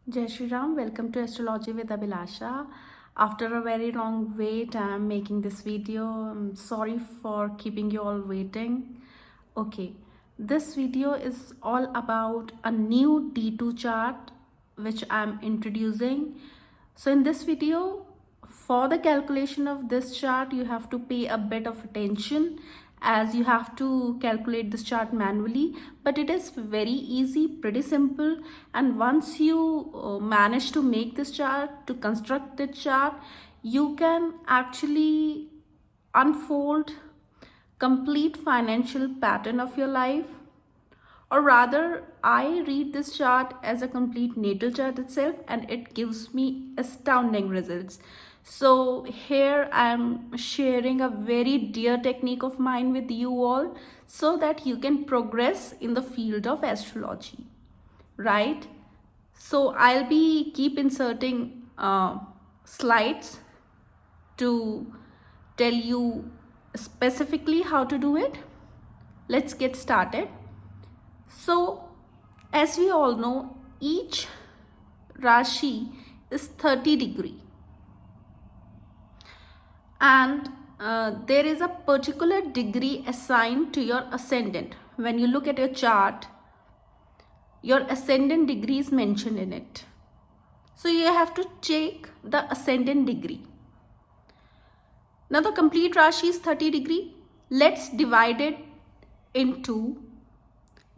Jai Shri Ram, welcome to Astrology with Abhilasha. After a very long wait, I'm making this video. I'm sorry for keeping you all waiting. Okay, this video is all about a new D2 chart which I'm introducing. So in this video, for the calculation of this chart, you have to pay a bit of attention as you have to calculate this chart manually, but it is very easy, pretty simple. And once you manage to make this chart, to construct the chart, you can actually unfold complete financial pattern of your life. Or rather, I read this chart as a complete natal chart itself, and it gives me astounding results. So here I am sharing a very dear technique of mine with you all so that you can progress in the field of astrology, right? So I'll be keep inserting slides to tell you specifically how to do it. Let's get started. So, as we all know, each Rashi is 30 degree, and there is a particular degree assigned to your ascendant. When you look at your chart, your ascendant degree is mentioned in it. So you have to check the ascendant degree. Now the complete Rashi is 30 degree. Let's divide it into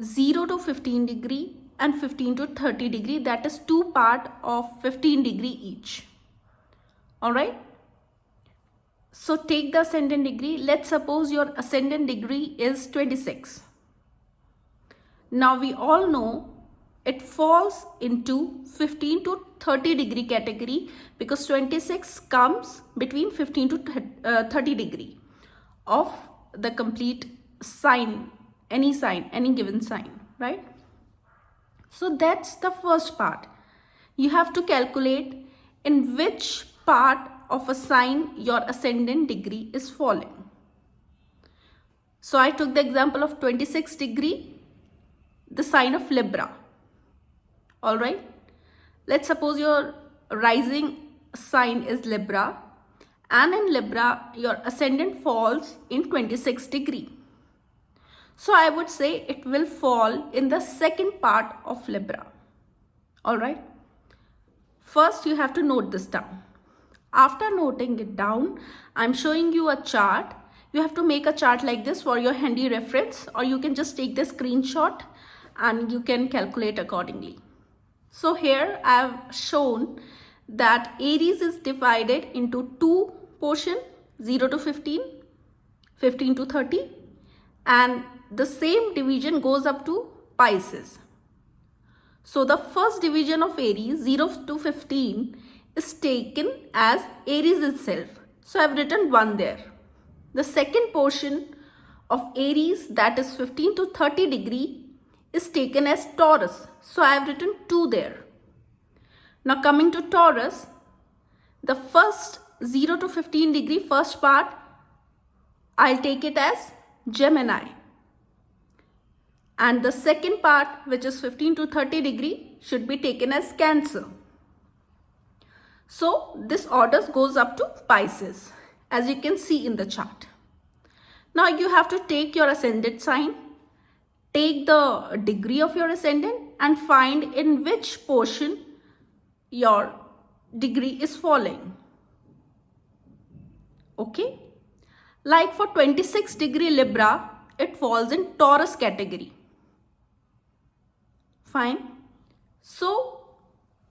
0 to 15 degree and 15 to 30 degree, that is two part of 15 degree each. All right, so take the ascendant degree. Let's suppose your ascendant degree is 26. Now we all know it falls into 15 to 30 degree category because 26 comes between 15 to 30 degree of the complete sign, any given sign, right? So that's the first part. You have to calculate in which part of a sign your ascendant degree is falling. So I took the example of 26 degree, the sign of Libra. All right. Let's suppose your rising sign is Libra, and in Libra your ascendant falls in 26 degree. So I would say it will fall in the second part of Libra. All right. First, you have to note this down. After noting it down, I'm showing you a chart. You have to make a chart like this for your handy reference, or you can just take the screenshot and you can calculate accordingly. So here I have shown that Aries is divided into two portions, 0 to 15, 15 to 30, and the same division goes up to Pisces. So the first division of Aries, 0 to 15, is taken as Aries itself. So I have written 1 there. The second portion of Aries, that is 15 to 30 degree, is taken as Taurus. So I have written 2 there. Now coming to Taurus, the first 0 to 15 degree first part, I'll take it as Gemini. And the second part, which is 15 to 30 degree, should be taken as Cancer. So this order goes up to Pisces, as you can see in the chart. Now you have to take your ascendant sign, take the degree of your ascendant, and find in which portion your degree is falling. Okay, like for 26 degree Libra, it falls in Taurus category. Fine. So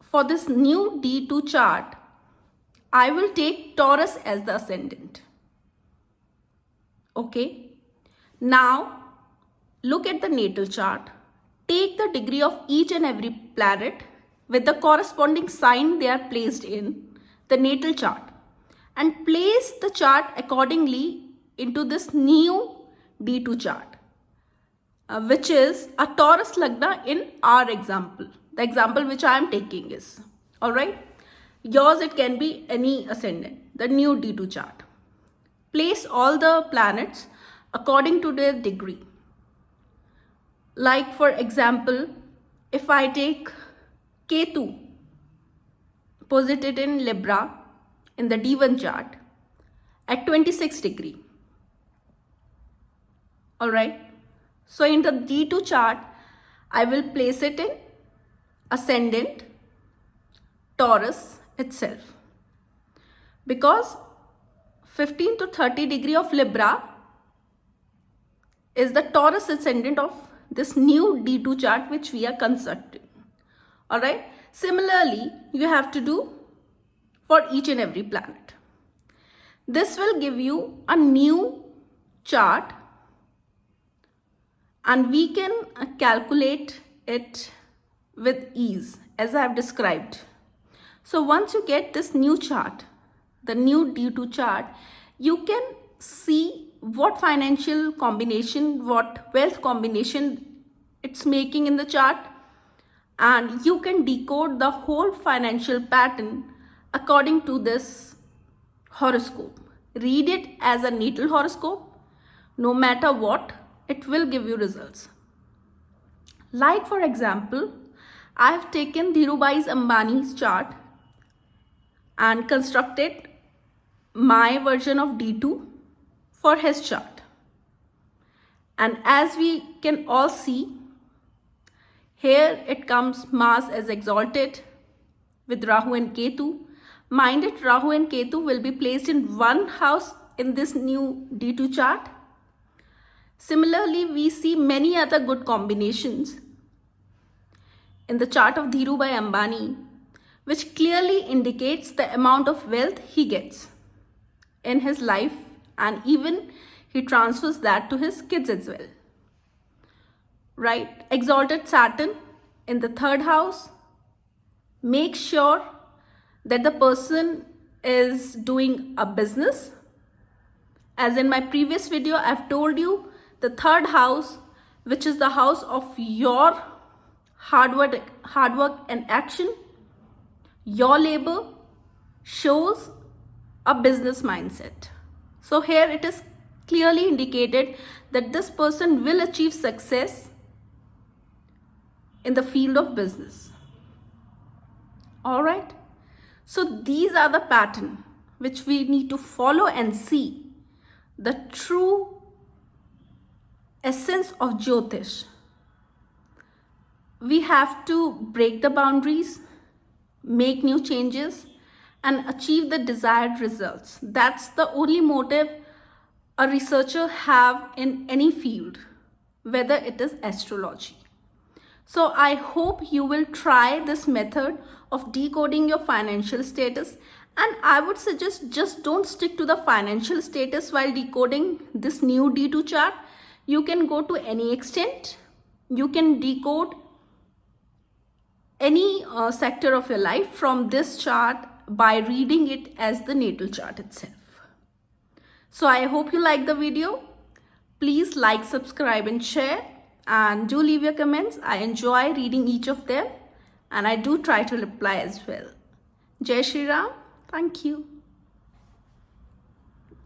for this new D2 chart, I will take Taurus as the ascendant. Okay. Now look at the natal chart. Take the degree of each and every planet with the corresponding sign they are placed in the natal chart, and place the chart accordingly into this new D2 chart, which is a Taurus Lagna in our example. The example which I am taking is, all right, yours it can be any ascendant, the new D2 chart. Place all the planets according to their degree. Like for example, if I take Ketu, posited in Libra in the D1 chart at 26 degree. Alright, so in the D2 chart, I will place it in ascendant Taurus itself, because 15 to 30 degree of Libra is the Taurus ascendant of this new D2 chart which we are constructing. Alright, similarly you have to do for each and every planet. This will give you a new chart and we can calculate it with ease as I have described. So once you get this new chart, the new D2 chart, you can see what financial combination, what wealth combination it's making in the chart, and you can decode the whole financial pattern according to this horoscope. Read it as a natal horoscope. No matter what, it will give you results. Like for example, I have taken Dhirubhai Ambani's chart and constructed my version of D2 for his chart. And as we can all see, here it comes Mars as exalted with Rahu and Ketu. Mind it, Rahu and Ketu will be placed in one house in this new D2 chart. Similarly, we see many other good combinations in the chart of Dhirubhai Ambani, which clearly indicates the amount of wealth he gets in his life, and even he transfers that to his kids as well. Right? Exalted Saturn in the third house. Make sure that the person is doing a business. As in my previous video, I've told you the third house, which is the house of your hard work and action, your labor, shows a business mindset. So here it is clearly indicated that this person will achieve success in the field of business. Alright, so these are the pattern which we need to follow and see the true essence of Jyotish. We have to break the boundaries, make new changes, and achieve the desired results. That's the only motive a researcher have in any field, whether it is astrology. So I hope you will try this method of decoding your financial status, and I would suggest just don't stick to the financial status while decoding this new D2 chart. You can go to any extent. You can decode any sector of your life from this chart by reading it as the natal chart itself. So I hope you like the video. Please like, subscribe and share, and do leave your comments. I enjoy reading each of them and I do try to reply as well. Jai Shri Ram. Thank you.